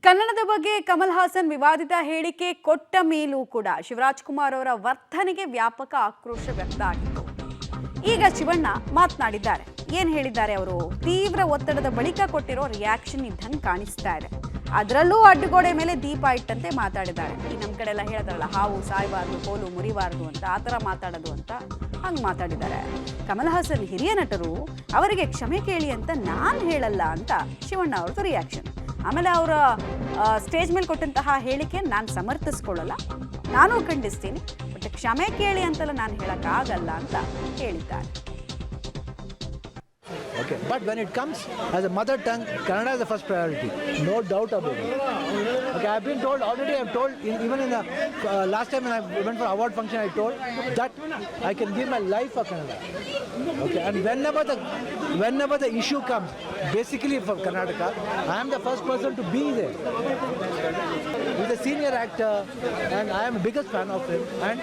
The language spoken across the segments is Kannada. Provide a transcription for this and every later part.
ಕನ್ನಡದ ಬಗ್ಗೆ ಕಮಲ್ ಹಾಸನ್ ವಿವಾದಿತ ಹೇಳಿಕೆ ಕೊಟ್ಟ ಮೇಲೂ ಕೂಡ ಶಿವರಾಜ್ ಕುಮಾರ್ ಅವರ ವರ್ತನೆಗೆ ವ್ಯಾಪಕ ಆಕ್ರೋಶ ವ್ಯಕ್ತ ಆಗಿತ್ತು. ಈಗ ಶಿವಣ್ಣ ಮಾತನಾಡಿದ್ದಾರೆ. ಏನು ಹೇಳಿದ್ದಾರೆ ಅವರು? ತೀವ್ರ ಒತ್ತಡದ ಬಳಿಕ ಕೊಟ್ಟಿರೋ ರಿಯಾಕ್ಷನ್ ಇದ್ದಂಗೆ ಕಾಣಿಸ್ತಾ ಇದೆ. ಅದರಲ್ಲೂ ಅಡ್ಡಗೋಡೆ ಮೇಲೆ ದೀಪ ಇಟ್ಟಂತೆ ಮಾತಾಡಿದ್ದಾರೆ. ಈ ನಮ್ಮ ಕಡೆ ಎಲ್ಲ ಹೇಳಿದ್ರಲ್ಲ, ಹಾವು ಸಾಯಬಾರ್ದು, ಕೋಲು ಮುರಿಬಾರ್ದು ಅಂತ, ಆ ಥರ ಮಾತಾಡೋದು ಅಂತ ಹಂಗೆ ಮಾತಾಡಿದ್ದಾರೆ. ಕಮಲ್ ಹಾಸನ್ ಹಿರಿಯ ನಟರು, ಅವರಿಗೆ ಕ್ಷಮೆ ಕೇಳಿ ಅಂತ ನಾನು ಹೇಳಲ್ಲ ಅಂತ ಶಿವಣ್ಣ ಅವ್ರದ್ದು ರಿಯಾಕ್ಷನ್. ಆಮೇಲೆ ಅವರ ಸ್ಟೇಜ್ ಮೇಲೆ ಕೊಟ್ಟಂತಹ ಹೇಳಿಕೆ ನಾನು ಸಮರ್ಥಿಸ್ಕೊಳ್ಳಲ್ಲ, ನಾನು ಖಂಡಿಸ್ತೀನಿ, ಬಟ್ ಕ್ಷಮೆ ಕೇಳಿ ಅಂತೆಲ್ಲ ನಾನು ಹೇಳೋಕ್ಕಾಗಲ್ಲ ಅಂತ ಹೇಳಿದ್ದಾರೆ. Okay, but when it comes as a mother tongue, Kannada is the first priority, no doubt about it. Okay, I've been told already. I've told even in the last time when I went for award function, I told that I can give my life for Kannada. Okay, and whenever the issue comes, basically for Karnataka, I am the first person to be there. He's a senior actor, and I am the biggest fan of him. And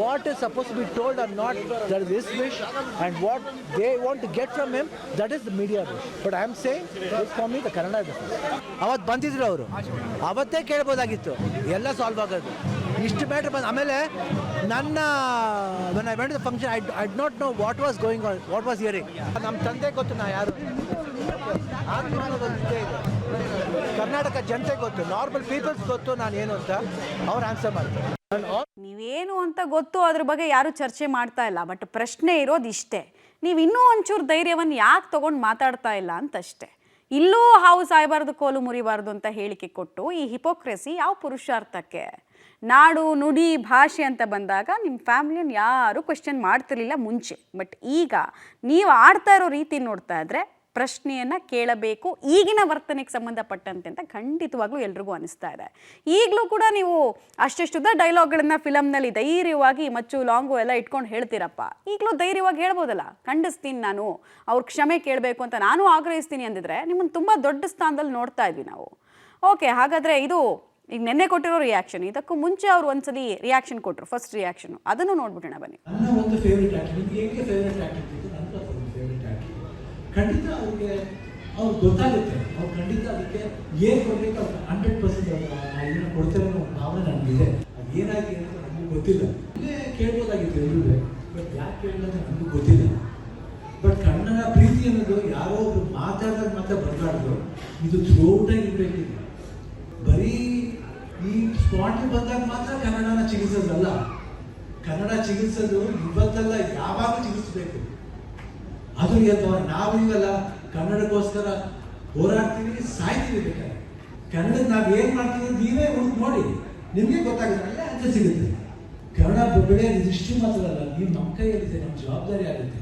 what is supposed to be told or not, that is his wish, and what they want to get from him, that is the media wish. But I am saying, for me, the Kannada is the first. ಅವತ್ತು ಬಂದಿದ್ರು ಅವರು, ಅವತ್ತೇ ಕೇಳ್ಬೋದಾಗಿತ್ತು, ಎಲ್ಲ ಸಾಲ್ವ್ ಆಗೋದು. ಇಷ್ಟು ಮ್ಯಾಟ್ರ್ ಬಂದು ಆಮೇಲೆ ನನ್ನ when I went to the function, I did not know what was going on, what was hearing. ನಮ್ಮ ತಂದೆ ಗೊತ್ತು ನಾ ಯಾರು, ಕರ್ನಾಟಕ ಜನತೆ ಗೊತ್ತು, ನಾರ್ಮಲ್ ಪೀಪಲ್ಸ್ ಗೊತ್ತು ನಾನು ಏನು ಅಂತ ಅವ್ರು ಆನ್ಸರ್ ಮಾಡ್ತಾರೆ. ನೀವೇನು ಅಂತ ಗೊತ್ತು, ಅದ್ರ ಬಗ್ಗೆ ಯಾರು ಚರ್ಚೆ ಮಾಡ್ತಾ ಇಲ್ಲ. ಬಟ್ ಪ್ರಶ್ನೆ ಇರೋದು ಇಷ್ಟೇ, ನೀವು ಇನ್ನೂ ಒಂಚೂರು ಧೈರ್ಯವನ್ನು ಯಾಕೆ ತೊಗೊಂಡು ಮಾತಾಡ್ತಾ ಇಲ್ಲ ಅಂತಷ್ಟೇ. ಇಲ್ಲೂ ಹಾವು ಸಾಯಬಾರ್ದು, ಕೋಲು ಮುರಿಬಾರ್ದು ಅಂತ ಹೇಳಿಕೆ ಕೊಟ್ಟು ಈ ಹಿಪೋಕ್ರೆಸಿ ಯಾವ ಪುರುಷಾರ್ಥಕ್ಕೆ? ನಾಡು ನುಡಿ ಭಾಷೆ ಅಂತ ಬಂದಾಗ ನಿಮ್ಮ ಫ್ಯಾಮಿಲಿಯನ್ನು ಯಾರೂ ಕ್ವೆಶ್ಚನ್ ಮಾಡ್ತಿರ್ಲಿಲ್ಲ ಮುಂಚೆ. ಬಟ್ ಈಗ ನೀವು ಆಡ್ತಾ ಇರೋ ರೀತಿ ನೋಡ್ತಾ ಇದ್ರೆ ಪ್ರಶ್ನೆಯನ್ನು ಕೇಳಬೇಕು ಈಗಿನ ವರ್ತನೆಗೆ ಸಂಬಂಧಪಟ್ಟಂತೆ ಅಂತ ಖಂಡಿತವಾಗ್ಲೂ ಎಲ್ರಿಗೂ ಅನಿಸ್ತಾ ಇದೆ. ಈಗಲೂ ಕೂಡ ನೀವು ಅಷ್ಟೆಷ್ಟುದ ಡೈಲಾಗ್ಗಳನ್ನು ಫಿಲಮ್ನಲ್ಲಿ ಧೈರ್ಯವಾಗಿ ಮಚ್ಚು ಲಾಂಗು ಎಲ್ಲ ಇಟ್ಕೊಂಡು ಹೇಳ್ತೀರಪ್ಪ, ಈಗಲೂ ಧೈರ್ಯವಾಗಿ ಹೇಳ್ಬೋದಲ್ಲ, ಖಂಡಿಸ್ತೀನಿ ನಾನು, ಅವ್ರ ಕ್ಷಮೆ ಕೇಳಬೇಕು ಅಂತ ನಾನು ಆಗ್ರಹಿಸ್ತೀನಿ ಅಂದಿದ್ರೆ ನಿಮ್ಮನ್ನು ತುಂಬ ದೊಡ್ಡ ಸ್ಥಾನದಲ್ಲಿ ನೋಡ್ತಾ ಇದ್ವಿ ನಾವು. ಓಕೆ, ಹಾಗಾದರೆ ಇದು ಈಗ ನೆನ್ನೆ ಕೊಟ್ಟಿರೋ ರಿಯಾಕ್ಷನ್, ಇದಕ್ಕೂ ಮುಂಚೆ ಅವರು ಒಂದ್ಸಲಿ ರಿಯಾಕ್ಷನ್ ಕೊಟ್ಟರು, ಫಸ್ಟ್ ರಿಯಾಕ್ಷನ್, ಅದನ್ನು ನೋಡ್ಬಿಟ್ಟೋಣ ಬನ್ನಿ. ಖಂಡಿತ ಅವ್ರಿಗೆ ಗೊತ್ತಾಗುತ್ತೆ, ಅವ್ರು ಖಂಡಿತ ಅದಕ್ಕೆ ಏನು ಕೊಡಬೇಕು ಅವ್ರು 100% ಇದನ್ನು ಕೊಡ್ತಾರೆ ಅನ್ನೋ ಭಾವನೆ ನನಗಿದೆ. ಅದು ಏನಾಗಿದೆ ಅಂತ ನಮಗೂ ಗೊತ್ತಿಲ್ಲ. ಇಲ್ಲೇ ಕೇಳ್ಬೋದಾಗಿತ್ತು ಎಲ್ಲರೂ, ಬಟ್ ಯಾಕೆ ಕೇಳಿದ್ರೆ ನಮಗೂ ಗೊತ್ತಿಲ್ಲ. ಬಟ್ ಕನ್ನಡ ಪ್ರೀತಿ ಅನ್ನೋದು ಯಾರೋ ಒಬ್ರು ಮಾತಾಡಿದಾಗ ಮಾತ್ರ ಬರಬಾರ್ದು, ಇದು ಥ್ರೂಔಟಾಗಿ ಇರಬೇಕಿದೆ. ಬರೀ ಈ ಸ್ಪಾಟ್ಗೆ ಬಂದಾಗ ಮಾತ್ರ ಕನ್ನಡನ ಚಿಕಿತ್ಸೋದಲ್ಲ, ಕನ್ನಡ ಚಿಕಿತ್ಸೋದು ಇವತ್ತಲ್ಲ, ಯಾವಾಗ ಚಿಕಿತ್ಸಬೇಕು. ಅದು ನಾವೀಗಲ್ಲ ಕನ್ನಡಕ್ಕೋಸ್ಕರ ಹೋರಾಡ್ತೀವಿ, ಸಾಯ್ತೀವಿ. ಬೇಕಾದ್ರೆ ಕನ್ನಡದ ನಾವು ಏನು ಮಾಡ್ತೀವಿ ನೀವೇ ಹುಡುಕ್ ನೋಡಿ, ನಿಮಗೆ ಗೊತ್ತಾಗುತ್ತೆ, ಅಲ್ಲೇ ಆನ್ಸರ್ ಸಿಗುತ್ತೆ. ಕನ್ನಡ ಬೆಳೆಯೋದು ಇಷ್ಟು ಮಾತ್ರ ಅಲ್ಲ, ನೀವು ನಮ್ಮ ಕೈಯಲ್ಲಿದೆ, ನಮ್ಮ ಜವಾಬ್ದಾರಿ ಆಗುತ್ತೆ.